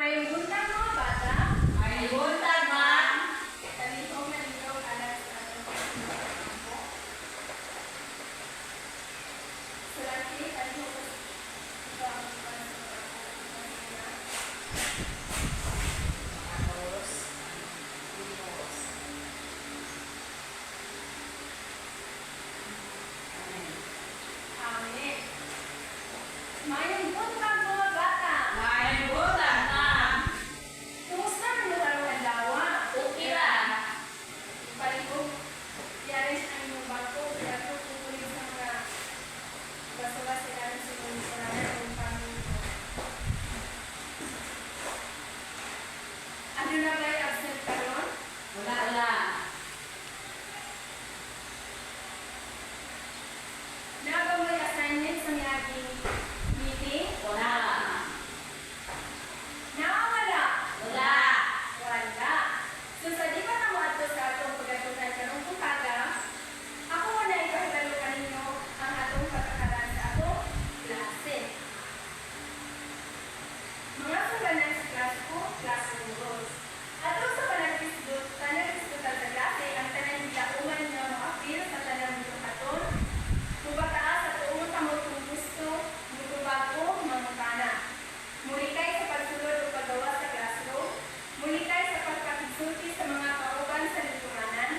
May buntag mga bata. May buntag, ma'am. Talihong na dito alas sa ating kampo. Sulati, talihong ko ito ang Manos. Limos. amin. Mayong buntag mga bata. May buntag, ma'am. Kumusta ang inyong adlaw? Okay ra. Balik yaris ang inyong bako. Kaya po kukunin sa mga basura sila ng sinunisaranan ng pamilya. Ano na ba'y absent karon? Wala. Naga mo'y assignment sa miyaging meeting? Wala. Nawawala? Wala. Wala. So sa di pa na mo ato sa atong pagatunan karong bukaga, ako na ipahibalo kaninyo ang atong pagkakaroon sa atong klase. Mga sulanan sa klase ko, classroom rules. Ato sa panagdiskutal sa klase, ang tanan gidauman nyo makapil sa tanang mga katon, mubataas at uong kamot kung gusto, mutubag ko, mamutana. Mulikay sa pagsulod o paggawa sa classroom, mulikay sa pagkakisulti sa mga kauban sa lingkunganan,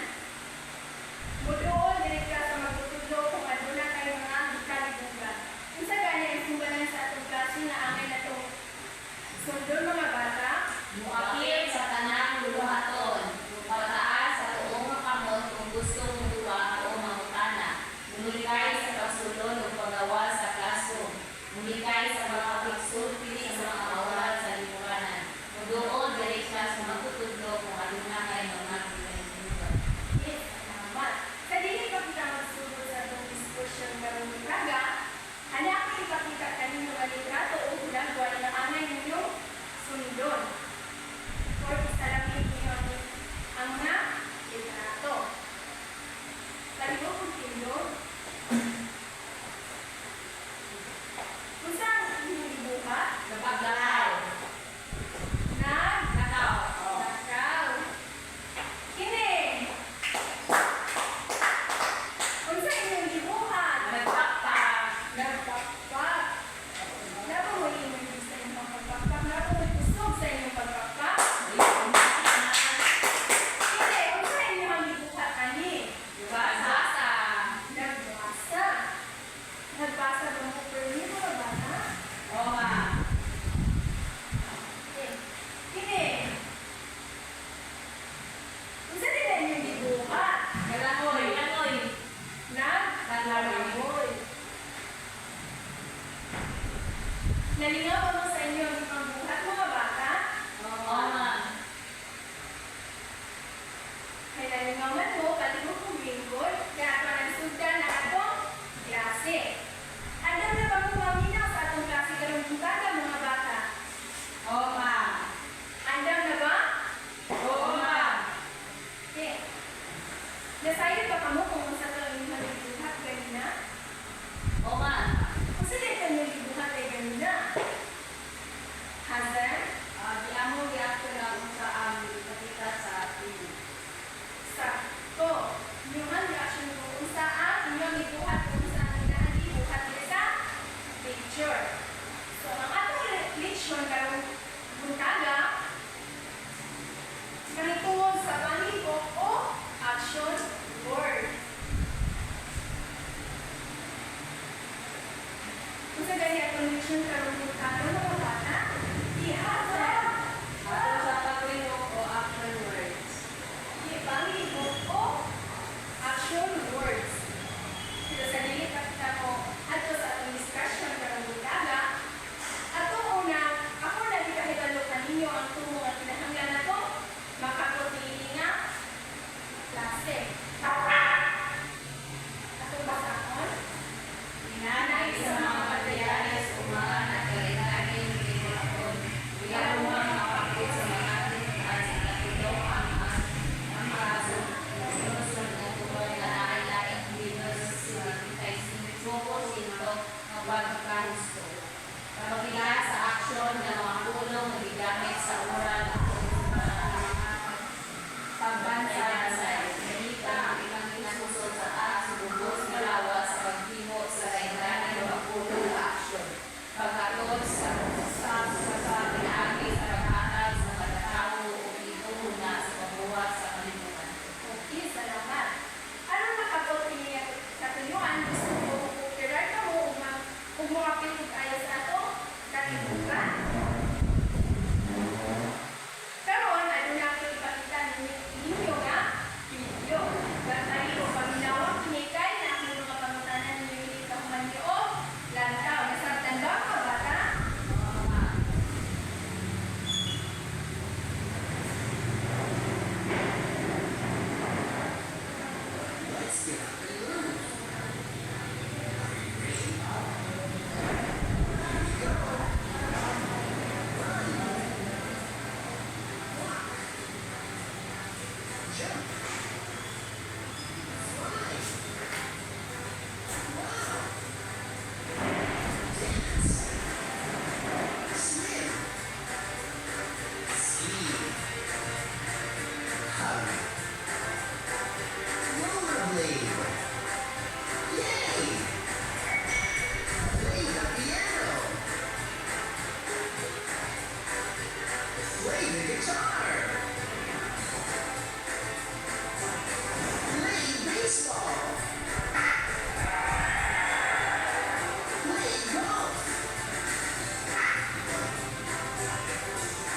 muduol direkta sa magtutudlo kung ano na kayo mga kalibugan. Kung sa ganyan ang simbalan sa atong klase na angay na itong sundon mga bata, Muapil sa tanang luluhaton. Pagtaas sa tuong makamot kung gusto mong duwa o mamutana. Mulikay sa pagsulod o paggawa sa classroom. Mulikay sa pagkakiksulti sa mga kauban sa lingkunganan. Muduol direkta sa magtutudlo kung ano na kayo mga kalibugan. yes, salamat. Sa dili pa kita magsulod sa itong diskusyon karong bukaga, ano ako ipakita kanino nga litrato o hulagway na angay ninyo sundon.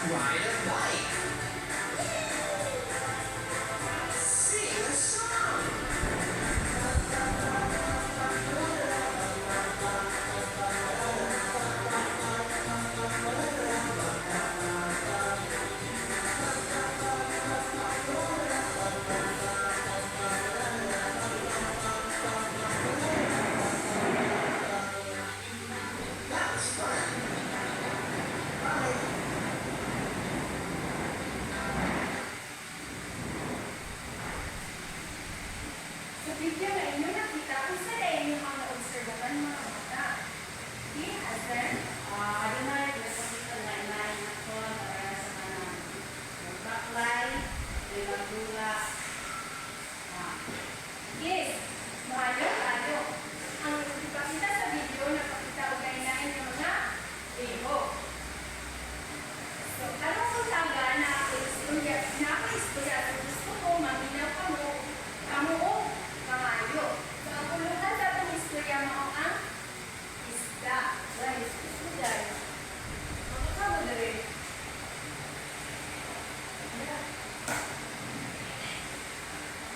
Ride a bike. Sing a song. That was fun. Bye. Sa video na inyo nakita kung sa inyo ang naobserbahan mga bata. Di, Hazen? Adunay, nagpakita na inay ako para sa kanang baklay, dula. Yes, maayo tayo. Ang ipakita sa video, napakita o kainain ng mga liho. So, alam ko talaga na ako istorya at gusto ko maminaw kamo o maayo. So, ang pulutan sa itong istorya mo ang isda. Guys, isda. Makakamo na rin.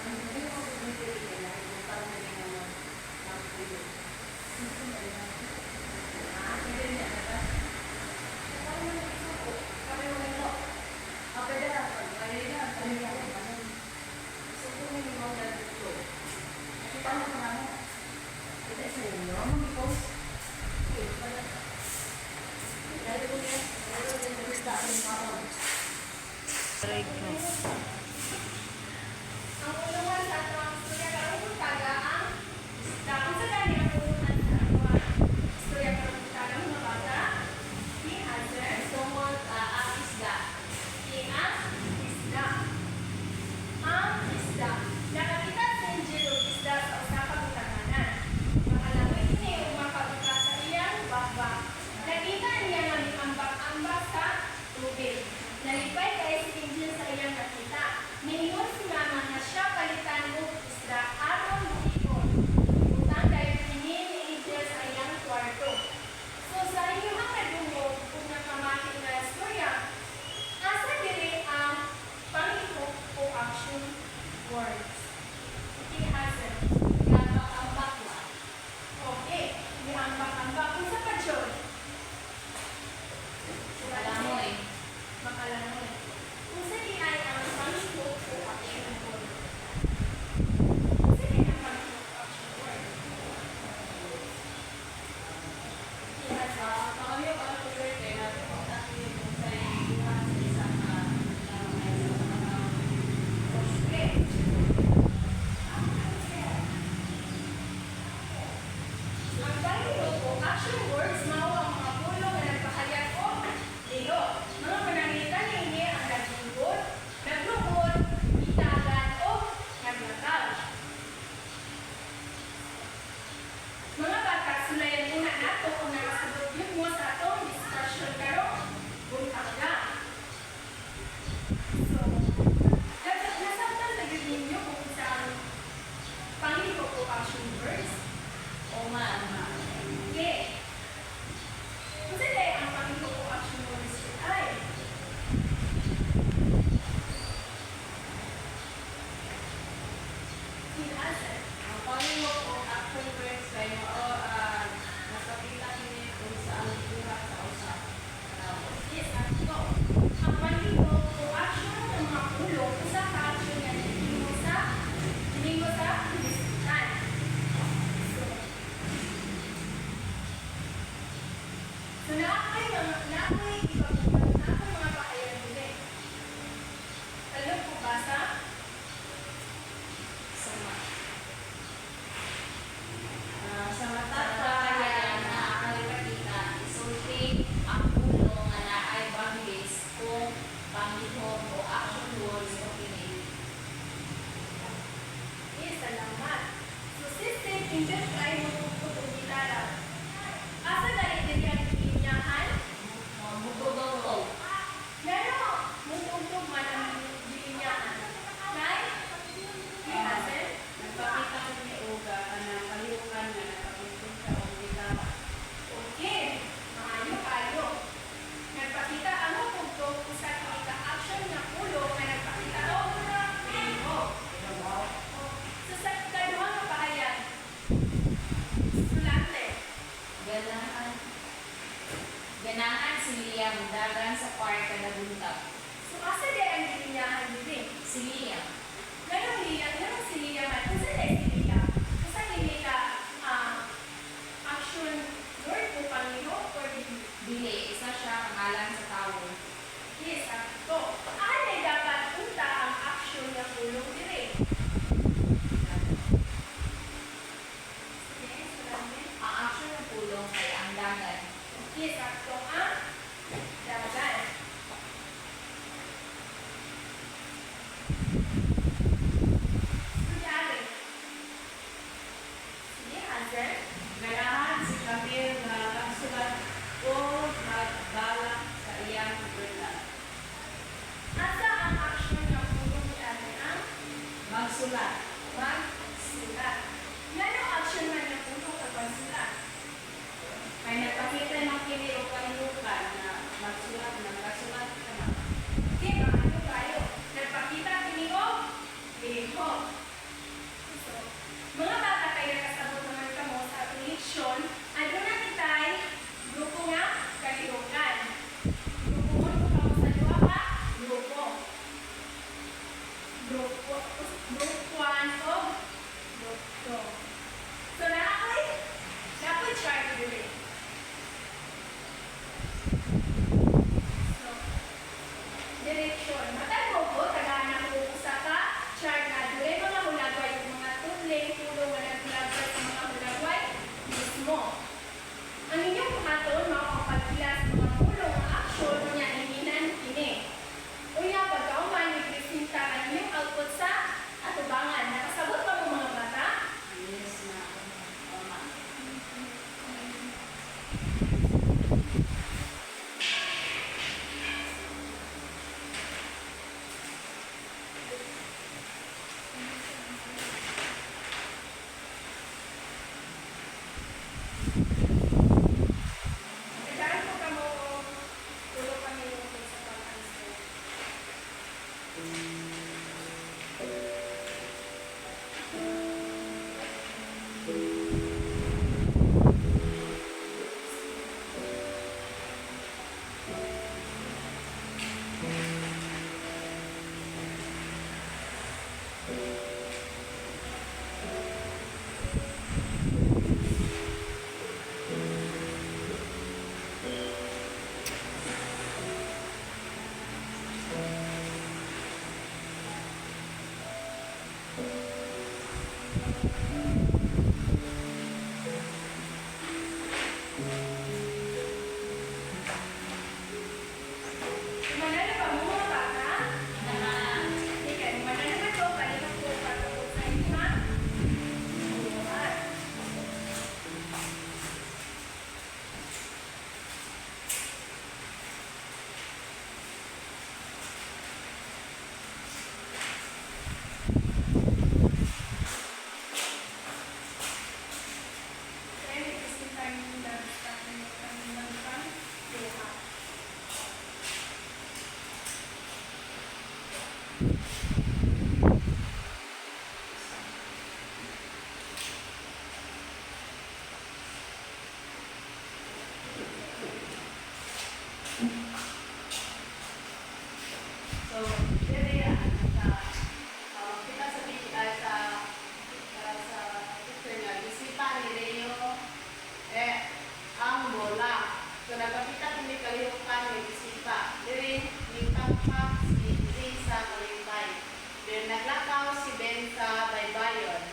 Ang hindi mo bumibili na ibutang na rin naman ng pwede. Pwede niya, diba? Kami mo isuko. Kami mo nilo. Pwede na, pwede na, pwede na. So, kung may mga dito, nakita mo pa naman. Kita sa inyo, mag-post. Okay, pala. Dahil ko niya, dahil ko niya, gusto ako mga Ang ulungan sa atong istorya karong taga ang isda. Kung sa gani ang ulungan sa atong istorya karong taga mga bata, si Hazer, Sumot ang isda. si ang isda. Ang isda. Nakakita si Angel og isda sa usa ka butananan. Makalangoy kini ug makabuka sa iyang baba. Nakita niya nga miambak-ambak sa tubig. Nalipay kay si Angel sa iyang nakita. Niingon si mama na siya palitan og isda aron buhikon. Utang dahil kini ni Angel sa iyang kwarto. So sa inyong kadungog kung nakamati nga istorya, asa diri ang pangikot o action words? Okay, Hazel. Ambak-ambak na. Okay, miambak-ambak. Kung sa kadyon? Kalamoy. Makalangoy. Kung sa di ay ang pangikot o action word? Kung sa di So, asa di ang gilinyahan din? Si Lia. Ganong Lia, ganong si Lia man. Kung saan ay si Lia? Kung saan hindi ka action Lord o Panginoon or hindi? Dili, isa siya pangalan sa tao. Yes, sakto. Ano ay dapat punta ang action na pulong dire? Sige, salamin. Ang action ng pulong ay ang dagat. Yes, sakto ang dagat. Kunyari. Sige, Hazel. Ganahan si Camille nga nagsulat o nagbalak sa iyang berlat. Asa ang action na pulong ni Ate ang Magsulat. magsulat. Ngano action man na pulong sa pagsulat? May nagpakita ng kini o kalihukan na magsulat, nagkasulat ka na. Di ba? Ano kayo? Nagpakita kiniho? Kiniho. So, mga bata kayo nakasabot naman kamo sa atong leksyon, ano na kitay grupo nga kalihukan. Grupo mo kung kamo sa duha ka? Grupo. Grupo. Group 1 o Group 2. So, na ako'y chart dili. So, direksyon. Matag mo ko, tagaan ako usa ka chart na dure mga hulagway yung mga tudling tulong nga naghulagway sa mga hulagway mismo. Ang inyong kumaton, makakapagpilas ng mga tulong ang aksyon niya hininan kini. Unya, pagkauman, ipresinta ang inyong output sa atubangan. Nakasabot pa mo mga bata? Yes na. Tama. Kailangan ko ka mo tulong kami yung sa pag-answer. Manalo pa mo mga bata? Naman. Ika, manalo ba ito? Kanina po patapos sa inyo ha? Ayan. Kaya may kasi tayo ng start na yung kanilang pang-buha. So, dili kita sa PCI sa picture nga bisita ni Leo ang bola. So nagpakita kini kalihukan ni bisita. Diri ni tampak si Lisa Kalintay. Then naglakaw si Ben sa Baybayon.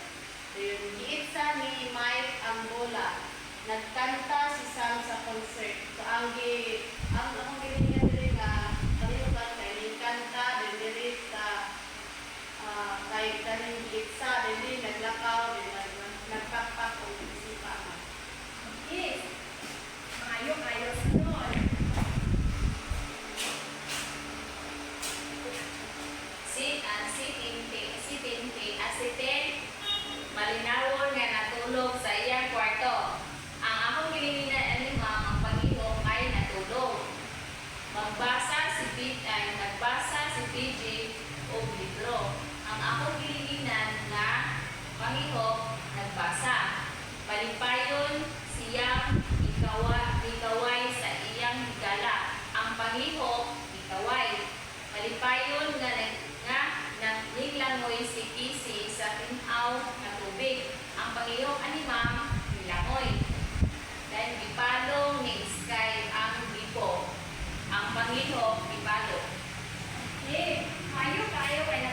Then giitsa ni Mike ang bola. Nagkanta si Sam sa concert. So ang akong gilingan diri nga kalihukan kay ni kanta then diri sa kay kaning giitsa then diri naglakaw then nagpakpak og bisita man. Yes. Maayo-ayo sunod. Asitin, malinawon nga natulog sa iyang kwarto. Ang akong gilinginan anima ang Panginoon ay natulog. Nagbasa si PJ og libro. Ang akong gilinginan nga Panginoon nagbasa. Palipayon siyang ikaway sa iyang higala. Ang Panginoon ikaway. kayo. Okay, mayo kayo kay